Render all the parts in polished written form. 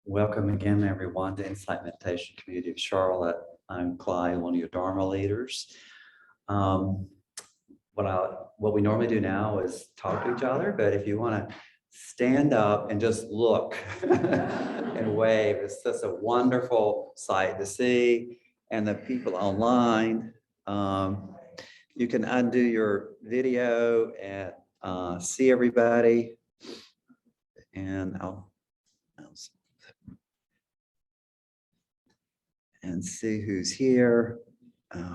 Welcome again, everyone, to Insight Meditation Community of Charlotte. I'm Clyde, one of your Dharma leaders. What we normally do now is talk to each other, but if you want to stand up and just look and wave, it's just a wonderful sight to see. And the people online, you can undo your video and see everybody. And and see who's here. Okay.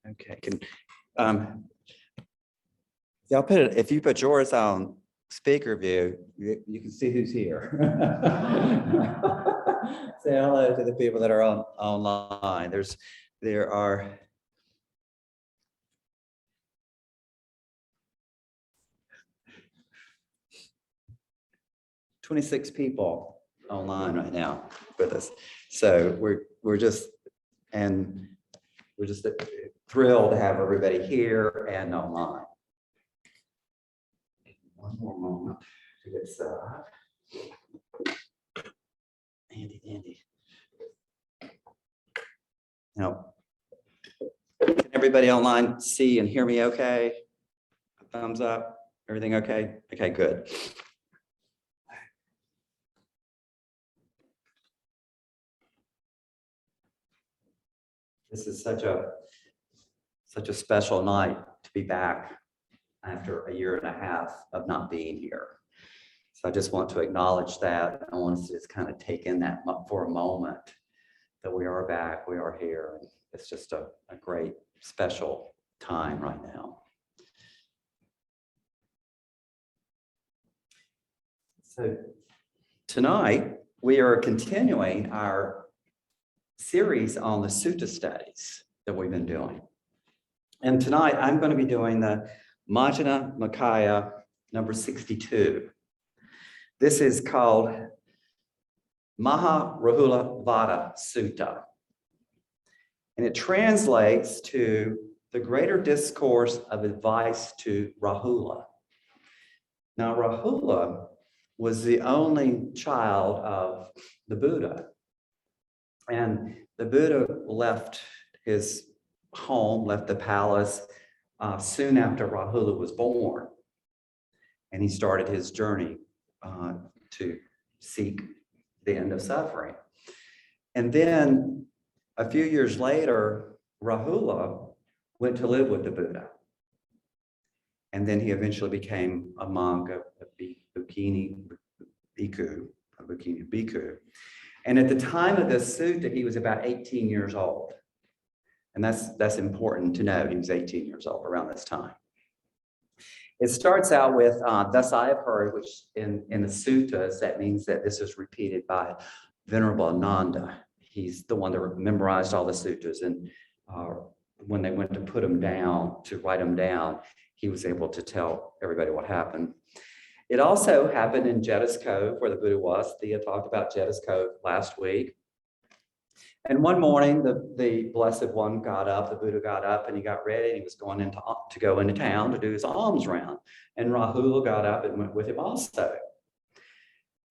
Okay. Y'all put it. If you put yours on speaker view, you can see who's here. Say hello to the people that are online. There are 26 people online right now with us. So we're just thrilled to have everybody here and online. One more moment to get set up. Andy. Now, can everybody online see and hear me okay? Thumbs up. Everything okay? Okay, good. This is such a special night to be back after a year and a half of not being here. So I just want to acknowledge that. I want to just kind of take in that for a moment that we are back, we are here. It's just a great special time right now. So tonight we are continuing our series on the Sutta studies that we've been doing. And tonight I'm going to be doing the Majjhima Nikaya number 62. This is called Maharahulovada Sutta. And it translates to the greater discourse of advice to Rahula. Now, Rahula was the only child of the Buddha. And the Buddha left his home, left the palace soon after Rahula was born. And he started his journey to seek the end of suffering. And then a few years later, Rahula went to live with the Buddha. And then he eventually became a monk, a bhikkhuni bhikkhu. And at the time of this sutta, he was about 18 years old. And that's important to know. He was 18 years old around this time. It starts out with, thus I have heard, which in the suttas, that means that this is repeated by Venerable Ananda. He's the one that memorized all the suttas. And when they went to put them down, to write them down, he was able to tell everybody what happened. It also happened in Jettas Cove, where the Buddha was. Thea talked about Jettas Cove last week. And one morning, the Blessed One got up, the Buddha got up, and he got ready, and he was going to go into town to do his alms round. And Rahula got up and went with him also.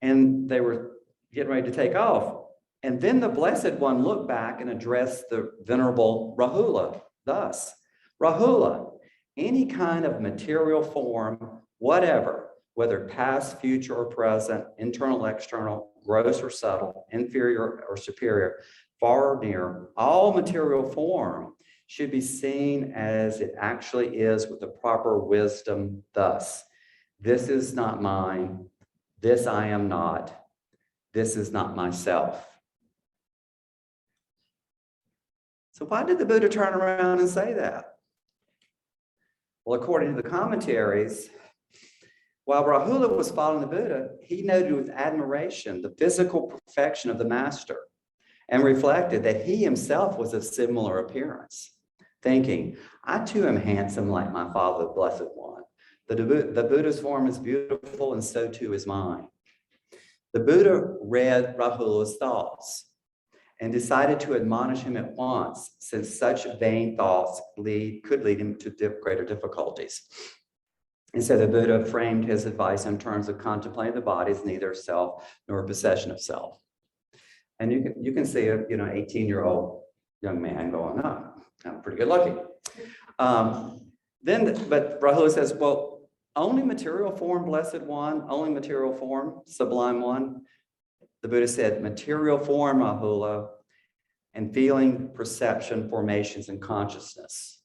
And they were getting ready to take off. And then the Blessed One looked back and addressed the Venerable Rahula thus: Rahula, any kind of material form, whatever, whether past, future, or present, internal, external, gross or subtle, inferior or superior, far or near, all material form should be seen as it actually is with the proper wisdom thus: this is not mine, this I am not, this is not myself. So why did the Buddha turn around and say that? Well, according to the commentaries, while Rahula was following the Buddha, he noted with admiration the physical perfection of the master and reflected that he himself was of similar appearance, thinking, I too am handsome like my father, the Blessed One. The Buddha's form is beautiful, and so too is mine. The Buddha read Rahula's thoughts, and decided to admonish him at once, since such vain thoughts could lead him to greater difficulties. And so the Buddha framed his advice in terms of contemplating the body as neither self nor possession of self. And you can see a 18-year-old young man going, oh, I'm pretty good looking. But Rahula says, well, only material form, blessed one, only material form, sublime one. The Buddha said, material form, Rahula, and feeling, perception, formations, and consciousness.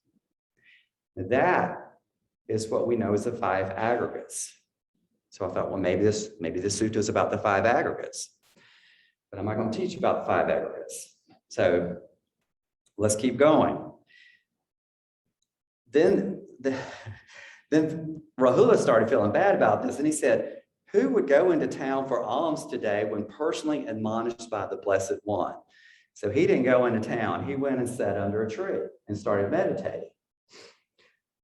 That is what we know as the five aggregates. So I thought, well, maybe this sutta is about the five aggregates. But I'm not going to teach about the five aggregates. So let's keep going. Then Rahula started feeling bad about this, and he said, who would go into town for alms today when personally admonished by the Blessed One? So he didn't go into town. He went and sat under a tree and started meditating.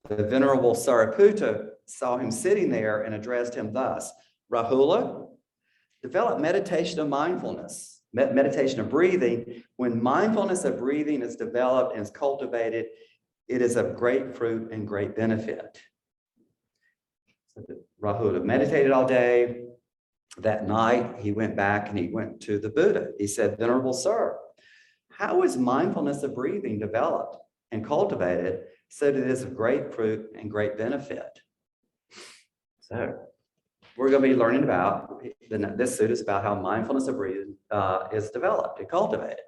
The Venerable Sariputta saw him sitting there and addressed him thus: Rahula, develop meditation of mindfulness, meditation of breathing. When mindfulness of breathing is developed and is cultivated, it is of great fruit and great benefit. So Rahula meditated all day. That night, he went back and he went to the Buddha. He said, Venerable Sir, how is mindfulness of breathing developed and cultivated so that it is of great fruit and great benefit? So we're going to be learning about, this sutta is about how mindfulness of breathing is developed and cultivated.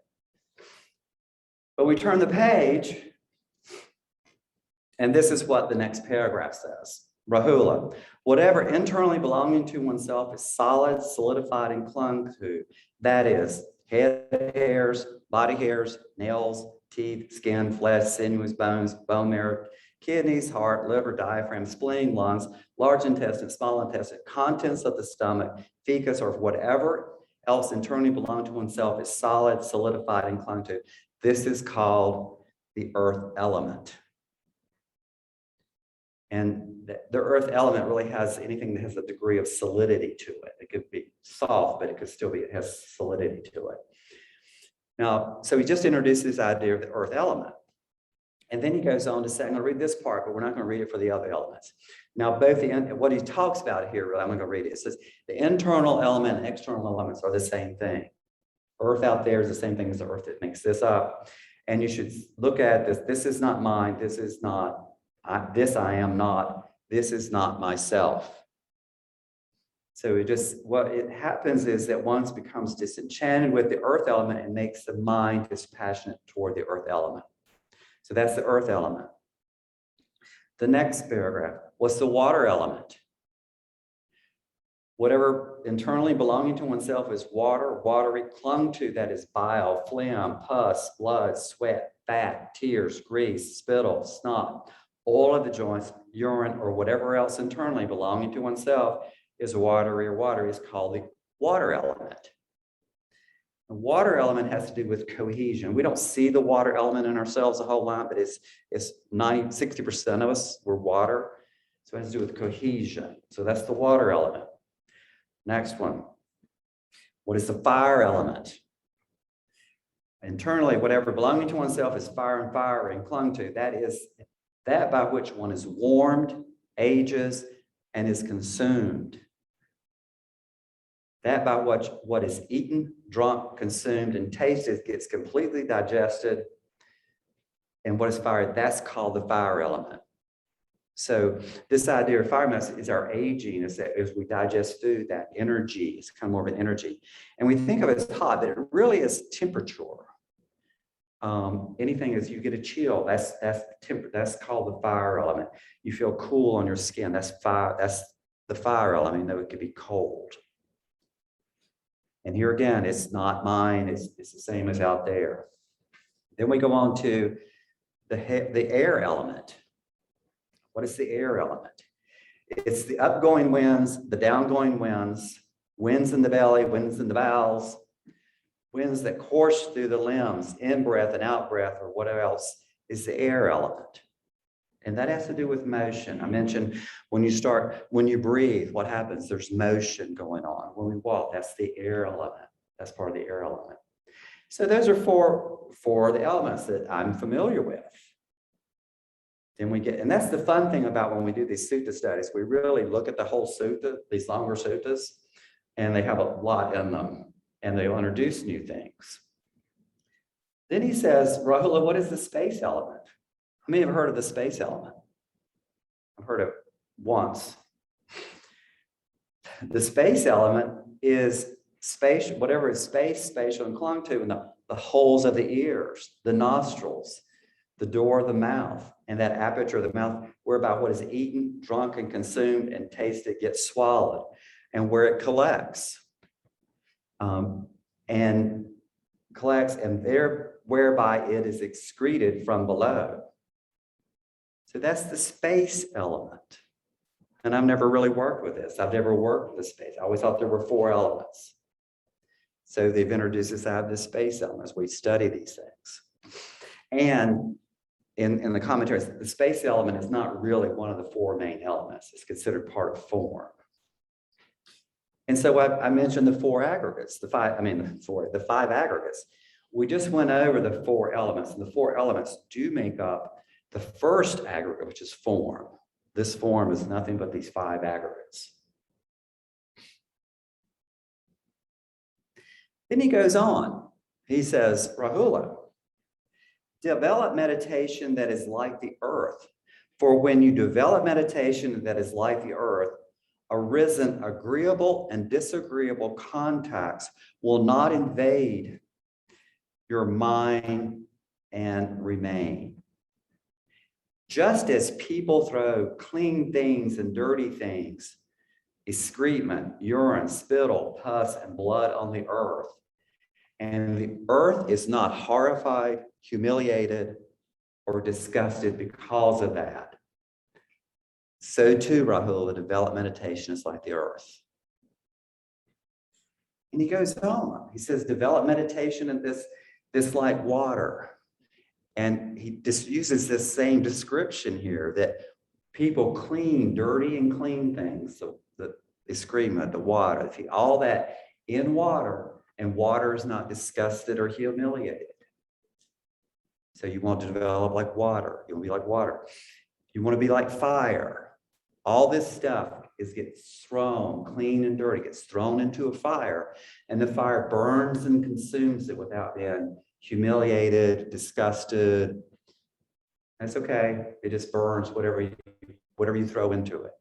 But we turn the page, and this is what the next paragraph says. Rahula, whatever internally belonging to oneself is solid, solidified, and clung to, that is, head hairs, body hairs, nails, teeth, skin, flesh, sinews, bones, bone marrow, kidneys, heart, liver, diaphragm, spleen, lungs, large intestine, small intestine, contents of the stomach, fecus, or whatever else internally belonging to oneself is solid, solidified, and clung to. This is called the earth element. And the earth element really has anything that has a degree of solidity to it. It could be soft, but it could still be, it has solidity to it. Now, so he just introduced this idea of the earth element. And then he goes on to say, I'm going to read this part, but we're not going to read it for the other elements. Now, what he talks about here, really, I'm going to read it. It says, the internal element and external elements are the same thing. Earth out there is the same thing as the earth that makes this up. And you should look at this. This is not mine. This is not, this I am not. This is not myself. So what it happens is that one becomes disenchanted with the earth element and makes the mind dispassionate toward the earth element. So that's the earth element. The next paragraph, what's the water element? Whatever internally belonging to oneself is water, watery, clung to, that is bile, phlegm, pus, blood, sweat, fat, tears, grease, spittle, snot, all of the joints, urine, or whatever else internally belonging to oneself is watery or water is called the water element. The water element has to do with cohesion. We don't see the water element in ourselves a whole lot, but it's 60% of us, we're water. So it has to do with cohesion. So that's the water element. Next one. What is the fire element? Internally, whatever belonging to oneself is fire and fire and clung to. That is that by which one is warmed, ages, and is consumed. That by what is eaten, drunk, consumed, and tasted gets completely digested. And what is fire? That's called the fire element. So this idea of fire element is our aging, is that as we digest food, that energy is kind of more of an energy. And we think of it as hot, but it really is temperature. Anything as you get a chill, that's called the fire element. You feel cool on your skin, that's fire, that's the fire element, though it could be cold. And here again, it's not mine, it's the same as out there. Then we go on to the air element. What is the air element? It's the upgoing winds, the downgoing winds, winds in the belly, winds in the bowels, winds that course through the limbs, in-breath and out-breath, or whatever else is the air element. And that has to do with motion. I mentioned when you breathe, what happens? There's motion going on. When we walk, that's the air element. That's part of the air element. So those are four of the elements that I'm familiar with. Then we get, and that's the fun thing about when we do these sutta studies, we really look at the whole sutta, these longer suttas, and they have a lot in them, and they'll introduce new things. Then he says, Rahula, what is the space element? How many have heard of the space element? I've heard it once. The space element is space, whatever is space, spatial, and clung to, and the holes of the ears, the nostrils, the door of the mouth, and that aperture of the mouth, whereby what is eaten, drunk, and consumed, and tasted gets swallowed, and where it collects. And collects, and there whereby it is excreted from below. So that's the space element. And I've never really worked with this. I've never worked with the space. I always thought there were 4 elements. So they've introduced us to have the space elements. We study these things. And in the commentaries, the space element is not really one of the 4 main elements. It's considered part of form. And so I mentioned the 4 aggregates, the 5 aggregates. We just went over the 4 elements, and the 4 elements do make up the first aggregate, which is form. This form is nothing but these 5 aggregates. Then he goes on. He says, Rahula, develop meditation that is like the earth. For when you develop meditation that is like the earth, arisen agreeable and disagreeable contacts will not invade your mind and remain. Just as people throw clean things and dirty things, excrement, urine, spittle, pus, and blood on the earth, and the earth is not horrified, humiliated, or disgusted because of that, so too, Rahula, develop meditation is like the earth. And he goes on. He says, develop meditation in this like water. And he just uses this same description here that people clean dirty and clean things, so the excrement, the water, all that in water, and water is not disgusted or humiliated. So you want to develop like water. You want to be like water. You want to be like fire. All this stuff gets thrown, clean and dirty, gets thrown into a fire, and the fire burns and consumes it without being humiliated, disgusted. That's okay. It just burns whatever you throw into it.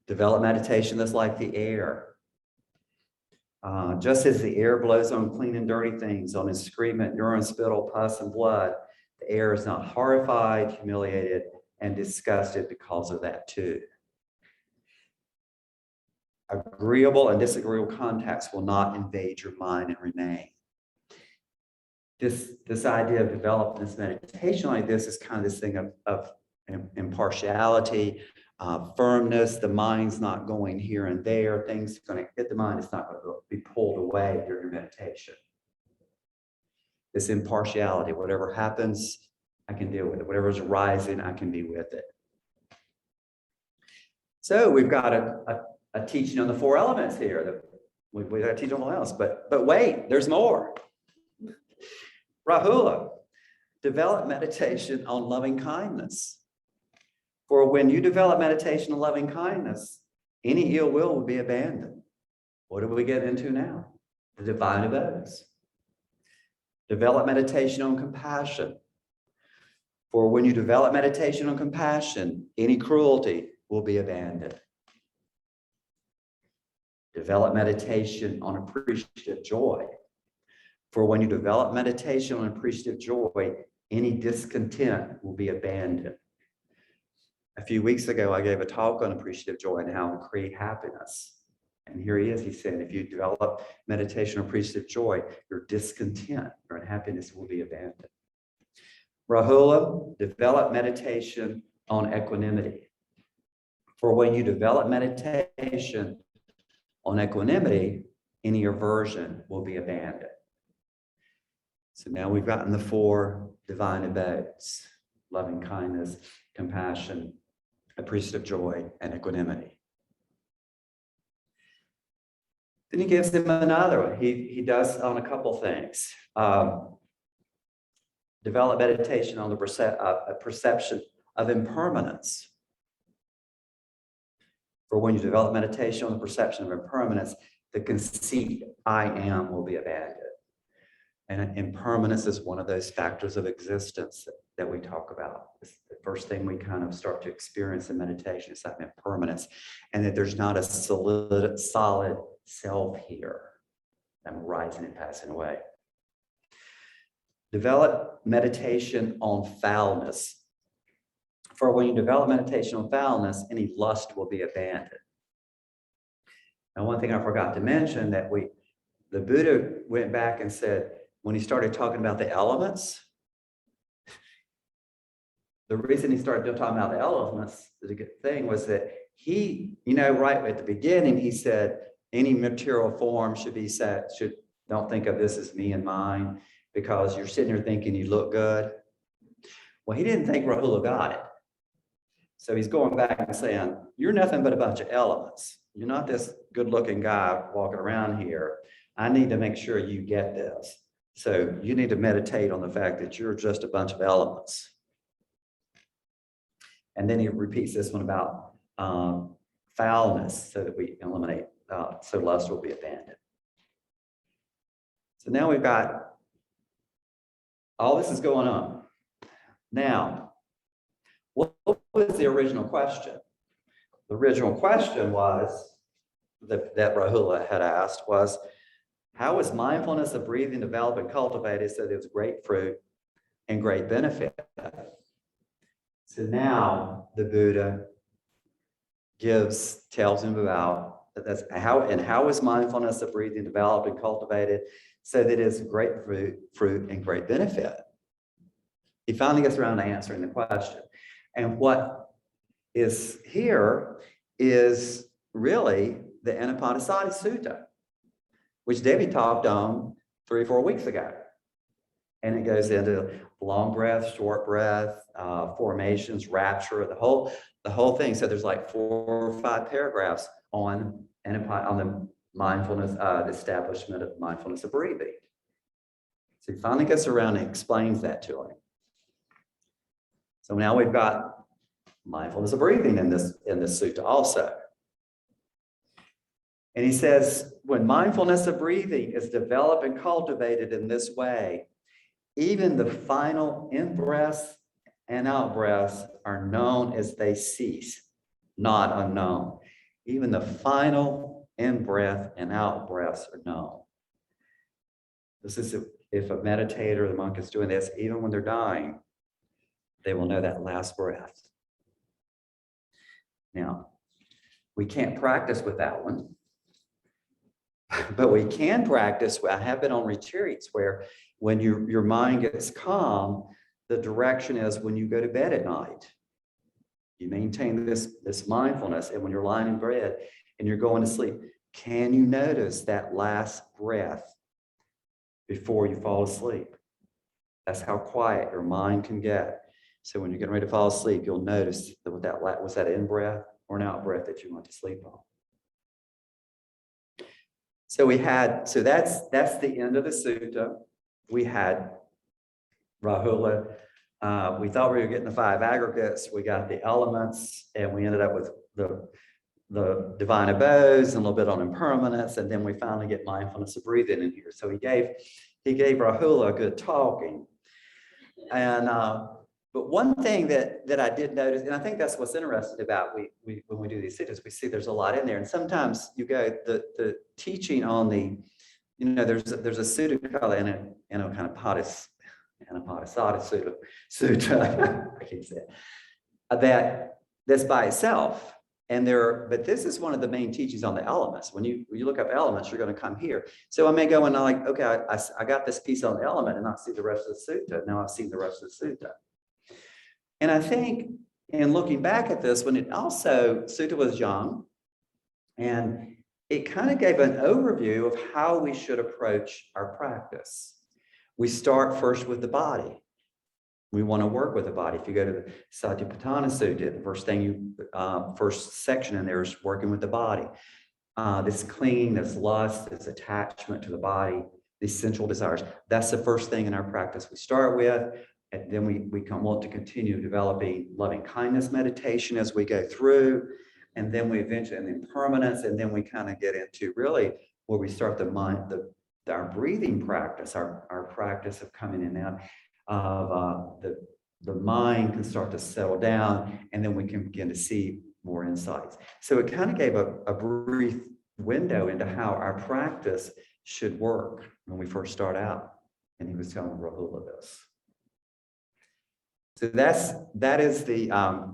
Develop meditation that's like the air. Just as the air blows on clean and dirty things, on excrement, urine, spittle, pus, and blood, the air is not horrified, humiliated, and disgusted because of that too. Agreeable and disagreeable contacts will not invade your mind and remain. This idea of developing this meditation like this is kind of this thing of impartiality, firmness. The mind's not going here and there. Things are going to hit the mind. It's not going to be pulled away during your meditation. This impartiality, whatever happens, I can deal with it. Whatever's rising, I can be with it. So we've got a teaching on the 4 elements here. We've got to teach on all else, but wait, there's more. Rahula, develop meditation on loving kindness. For when you develop meditation on loving kindness, any ill will be abandoned. What do we get into now? The divine abodes. Develop meditation on compassion. For when you develop meditation on compassion, any cruelty will be abandoned. Develop meditation on appreciative joy. For when you develop meditation on appreciative joy, any discontent will be abandoned. A few weeks ago, I gave a talk on appreciative joy and how to create happiness. And here he is, he's saying, if you develop meditation on appreciative joy, your discontent, your unhappiness will be abandoned. Rahula, develop meditation on equanimity. For when you develop meditation on equanimity, any aversion will be abandoned. So now we've gotten the 4 divine abodes: loving kindness, compassion, appreciative joy, and equanimity. Then he gives him another one. He does on a couple things. Develop meditation on the perception of impermanence. For when you develop meditation on the perception of impermanence, the conceit I am will be abandoned. And impermanence is one of those factors of existence that we talk about. It's the first thing we kind of start to experience in meditation is that impermanence, and that there's not a solid self here. I'm rising and passing away. Develop meditation on foulness. For when you develop meditation on foulness, any lust will be abandoned. Now, one thing I forgot to mention that the Buddha went back and said, when he started talking about the elements, the reason he started talking about the elements, the good thing was that he, right at the beginning, he said, any material form don't think of this as me and mine, because you're sitting here thinking you look good. Well, he didn't think Rahula got it. So he's going back and saying, you're nothing but a bunch of elements. You're not this good-looking guy walking around here. I need to make sure you get this. So you need to meditate on the fact that you're just a bunch of elements. And then he repeats this one about foulness, so that we eliminate, so lust will be abandoned. So now we've got, all this is going on. Now, what was the original question? The original question was, that Rahula had asked was, how is mindfulness of breathing developed and cultivated so there's great fruit and great benefit? So now the Buddha tells him about how is mindfulness of breathing developed and cultivated so that it's great fruit and great benefit. He finally gets around to answering the question. And what is here is really the Anapanasati Sutta, which Debbie talked on 3 or 4 weeks ago. And it goes into long breath, short breath, formations, rapture, the whole thing. So there's like 4 or 5 paragraphs on the mindfulness, the establishment of mindfulness of breathing. So he finally gets around and explains that to him. So now we've got mindfulness of breathing in this sutta also. And he says, when mindfulness of breathing is developed and cultivated in this way, even the final in-breaths and out-breaths are known as they cease, not unknown. Even the final in-breath and out-breaths are known. This is if a meditator or the monk is doing this, even when they're dying, they will know that last breath. Now, we can't practice with that one. But we can practice. I have been on retreats where when your mind gets calm, the direction is when you go to bed at night. You maintain this mindfulness, and when you're lying in bed and you're going to sleep, can you notice that last breath before you fall asleep? That's how quiet your mind can get. So when you're getting ready to fall asleep, you'll notice that was that in-breath or an out-breath that you went to sleep on. So that's the end of the sutta. We had Rahula. We thought we were getting the 5 aggregates. We got the elements, and we ended up with the divine abodes and a little bit on impermanence, and then we finally get mindfulness of breathing in here. So he gave Rahula a good talking. And but one thing that I did notice, and I think that's what's interesting about when we do these suttas, we see there's a lot in there. And sometimes you go the teaching on there's a sutta called Anapanasati Sutta. I can't say it. That's by itself. But this is one of the main teachings on the elements. When you look up elements, you're going to come here. So I may go and I'm like, okay, I got this piece on the element and not see the rest of the sutta. Now I've seen the rest of the sutta. And I think in looking back at this, sutta was young, and it kind of gave an overview of how we should approach our practice. We start first with the body. We want to work with the body. If you go to the Satipatthana Sutta, the first section in there is working with the body. this clinging, this lust, this attachment to the body, these sensual desires. That's the first thing in our practice we start with. And then we want to continue developing loving kindness meditation as we go through. And then we eventually, and then permanence, and then we kind of get into really where we start the mind, our breathing practice, our practice of coming in and out of the mind can start to settle down, and then we can begin to see more insights. So it kind of gave a brief window into how our practice should work when we first start out. And he was telling Rahula this. So that is the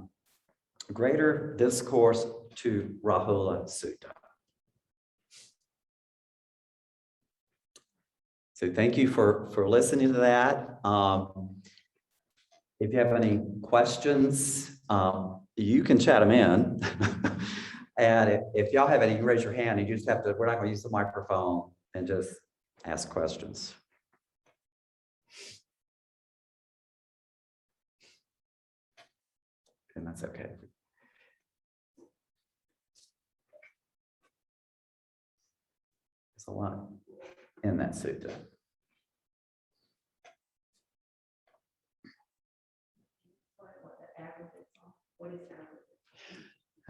greater discourse to Rahula Sutta. So thank you for listening to that. If you have any questions, you can chat them in. And if y'all have any, you raise your hand, and you just have to, we're not going to use the microphone, and just ask questions. And that's okay. There's a lot in that sutta.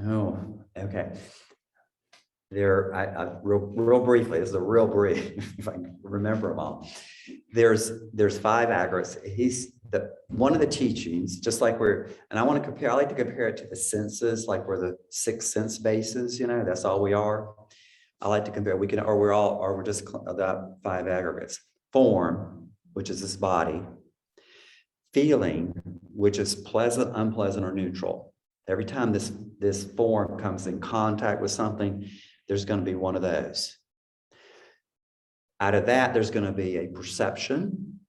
Oh, okay. There, real briefly, this is a real brief, if I can remember them all. There's 5 aggregates. One of the teachings, just like and I want to compare, I like to compare it to the senses, like we're the 6 sense bases, that's all we are. I like to compare, we're just the 5 aggregates. Form, which is this body. Feeling, which is pleasant, unpleasant, or neutral. Every time this form comes in contact with something, there's going to be one of those. Out of that, there's going to be a perception,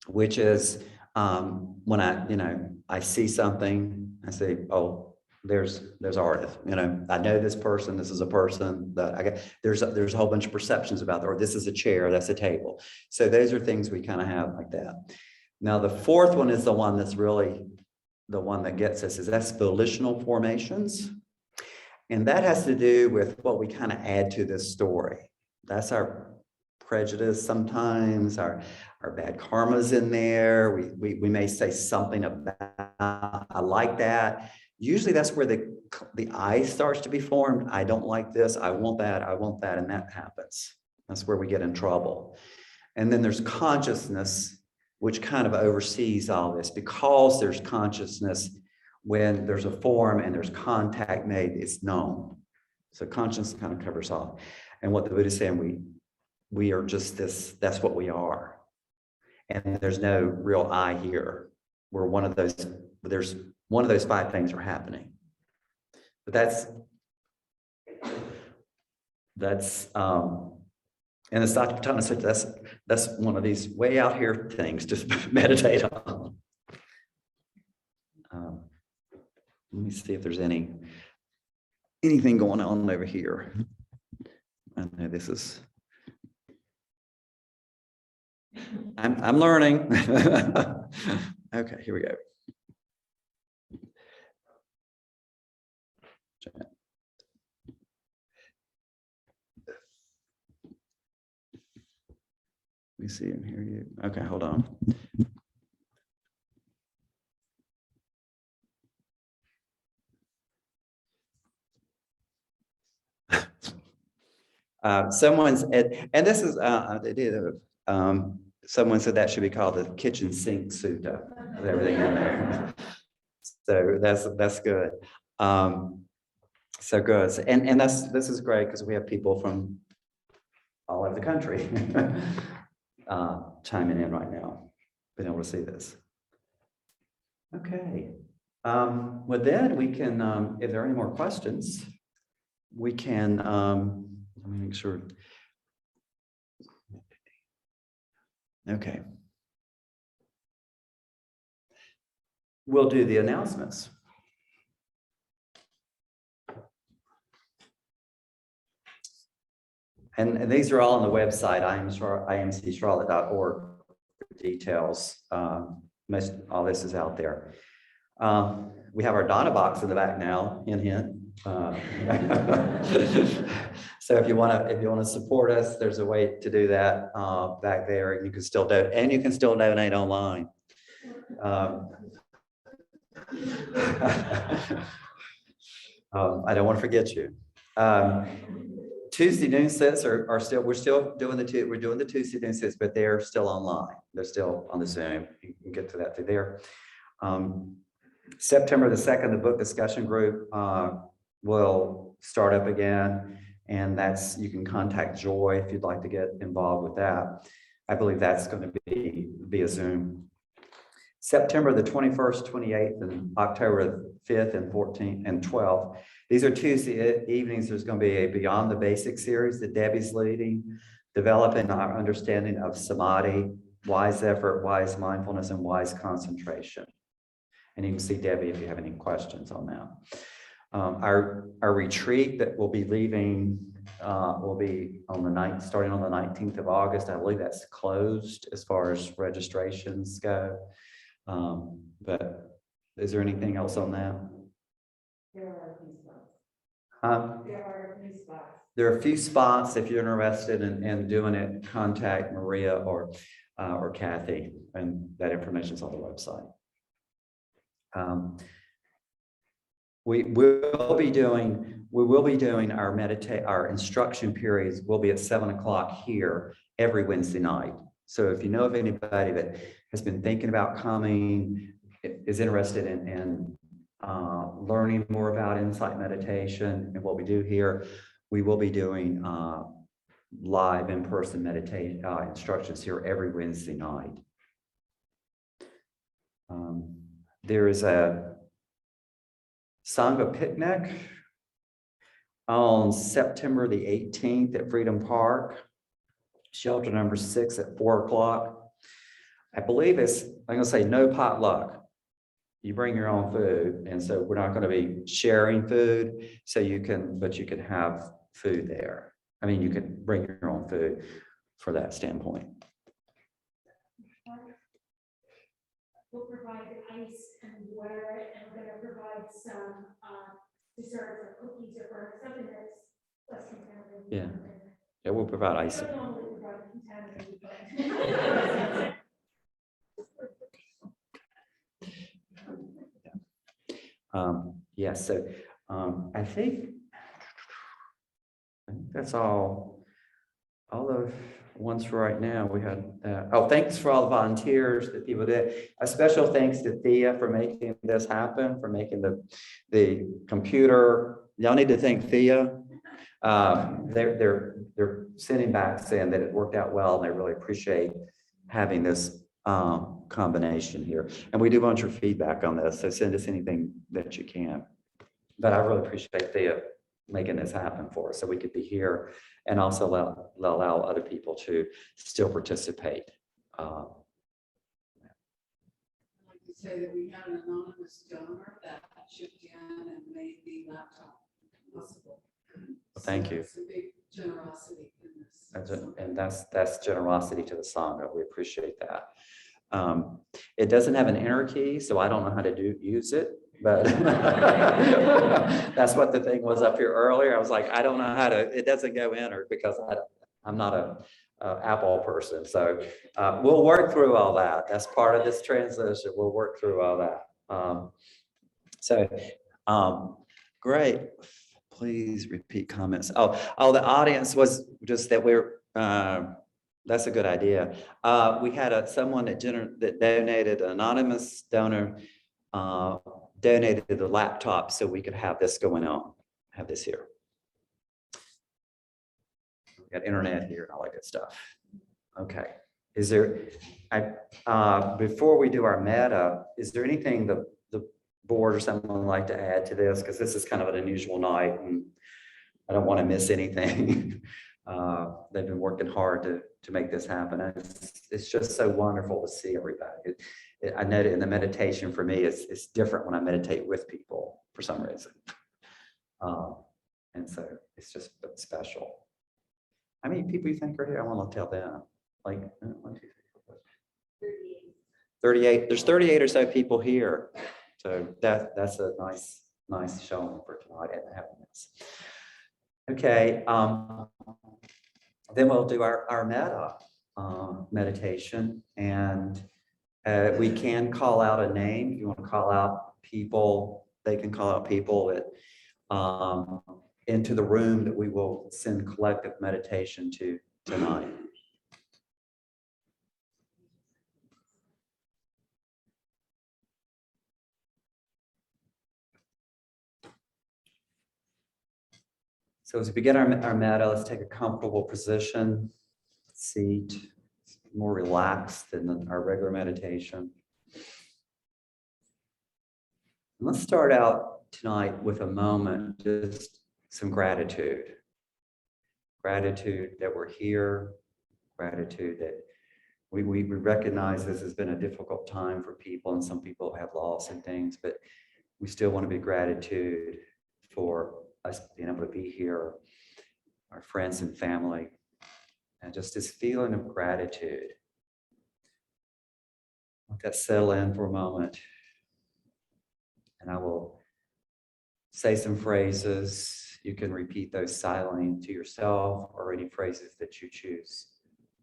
which is when I see something, I say, oh, there's Artith. I know this person. This is a person that there's a whole bunch of perceptions about that. Or this is a chair. That's a table. So those are things we kind of have like that. Now the 4th one is the one that's really the one that gets us, that's volitional formations. And that has to do with what we kind of add to this story. That's our prejudice sometimes, our bad karma's in there. We may say something about, I like that. Usually that's where the I starts to be formed. I don't like this, I want that, and that happens. That's where we get in trouble. And then there's consciousness, which kind of oversees all this, because there's consciousness. When there's a form and there's contact made, it's known. So consciousness kind of covers all. And what the Buddha is saying, we are just this, that's what we are. And there's no real I here. We're one of those, there's one of those 5 things are happening. But and the Satipatthana Sutta, that's one of these way out here things to meditate on. Let me see if there's anything going on over here. I know this is. I'm learning. Okay, here we go. Let me see and hear you. Okay, hold on. Someone's, and this is, someone said that should be called the kitchen sink sutta, with everything in there. So that's good. So good. And this is great because we have people from all over the country chiming in right now, being able to see this. Okay. Well, then we can, if there are any more questions, we can, let me make sure. Okay. We'll do the announcements. And these are all on the website, imccharlotte.org for details. All this is out there. We have our Donna box in the back now, hint, hint. So if you want to support us, there's a way to do that back there. You can still donate, and you can still donate online. I don't want to forget you. Tuesday noon sets are still, we're doing the Tuesday noon sets, but they're still online. They're still on the Zoom. You can get to that through there. September the 2nd, the book discussion group will start up again. And you can contact Joy if you'd like to get involved with that. I believe that's going to be via Zoom. September the 21st, 28th, and October 5th and 14th and 12th. These are Tuesday evenings. There's going to be a Beyond the Basics series that Debbie's leading, developing our understanding of samadhi, wise effort, wise mindfulness, and wise concentration. And you can see Debbie if you have any questions on that. Our retreat that we'll be leaving will be on the night, starting on the 19th of August. I believe that's closed as far as registrations go. But is there anything else on that? There are a few spots. There are a few spots. If you're interested in doing it, contact Maria or Kathy, and that information is on the website. We will be doing our instruction periods will be at 7 o'clock here every Wednesday night. So if you know of anybody that has been thinking about coming, is interested in learning more about insight meditation and what we do here, we will be doing live in-person meditation instructions here every Wednesday night. There is a Sangha picnic on September the 18th at Freedom Park, shelter number 6 at 4 o'clock. I believe I'm going to say no potluck. You bring your own food. And so we're not going to be sharing food. So you can have food there. I mean, you can bring your own food for that standpoint. We'll provide ice and water, and we're going to provide some desserts or cookies or something that's less contaminated. Yeah. Yeah, we'll provide ice. We don't normally provide contaminated, Yeah, so I think that's all the ones for right now. We had that. Oh, thanks for all the volunteers that people did. A special thanks to Thea for making this happen, for making the computer. Y'all need to thank Thea. They're sending back saying that it worked out well, and they really appreciate having this combination here. And we do want your feedback on this, so send us anything that you can. But I really appreciate Thea making this happen for us so we could be here and also allow other people to still participate. I'd like to say that we had an anonymous donor that chipped in and made the laptop possible. Thank you. It's a big generosity in this. And that's generosity to the Sangha. We appreciate that. It doesn't have an enter key, so I don't know how to use it. But that's what the thing was up here earlier. I was like, I don't know how to, it doesn't go enter because I'm not a Apple person. So we'll work through all that. That's part of this transition. We'll work through all that. Great. Please repeat comments. Oh, the audience was just that that's a good idea. We had someone that donated, an anonymous donor, donated the laptop so we could have this going on, have this here. We got internet here and all that good stuff. Okay. Is there, before we do our meta, is there anything the board or someone would like to add to this? Because this is kind of an unusual night and I don't want to miss anything. They've been working hard to make this happen. And it's just so wonderful to see everybody. I know that in the meditation for me, it's different when I meditate with people for some reason. And so it's just special. How many people you think are here? I want to tell them. Like 1, 2, 3, 4, 5. 38. There's 38 or so people here. So that's a nice nice showing for tonight and happiness. Okay, then we'll do our metta meditation, and we can call out a name. If you want to call out people, they can call out people that into the room that we will send collective meditation to tonight. So as we begin our metta, let's take a comfortable position, seat, more relaxed than our regular meditation. And let's start out tonight with a moment, just some gratitude. Gratitude that we're here, gratitude that we recognize this has been a difficult time for people, and some people have lost and things, but we still want to be gratitude for us being able to be here, our friends and family, and just this feeling of gratitude. Let that settle in for a moment. And I will say some phrases. You can repeat those silently to yourself, or any phrases that you choose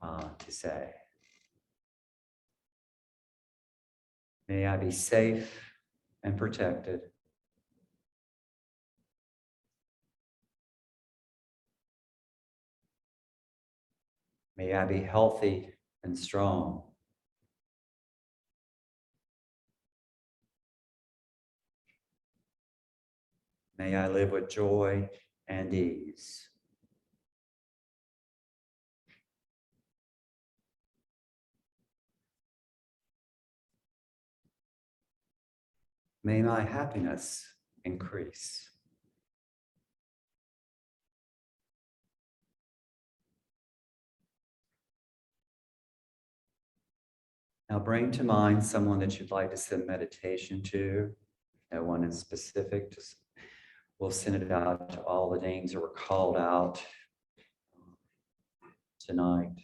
to say. May I be safe and protected. May I be healthy and strong. May I live with joy and ease. May my happiness increase. Now bring to mind someone that you'd like to send meditation to. No one is specific. Just we'll send it out to all the names that were called out tonight.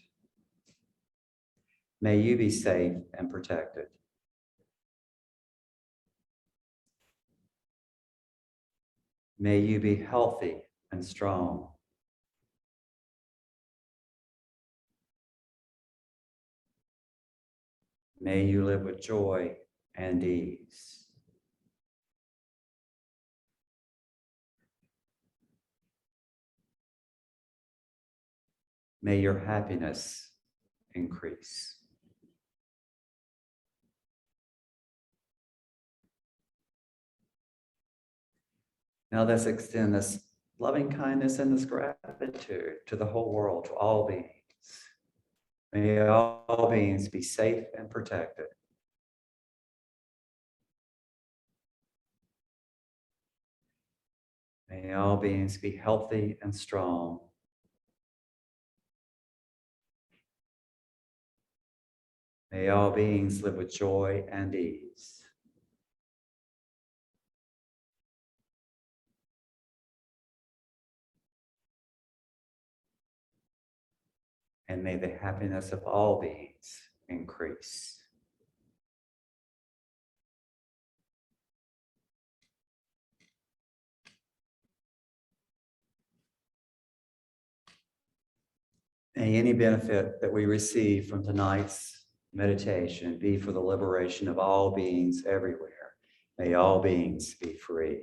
May you be safe and protected. May you be healthy and strong. May you live with joy and ease. May your happiness increase. Now let's extend this loving kindness and this gratitude to the whole world, to all beings. May all beings be safe and protected. May all beings be healthy and strong. May all beings live with joy and ease. And may the happiness of all beings increase. May any benefit that we receive from tonight's meditation be for the liberation of all beings everywhere. May all beings be free.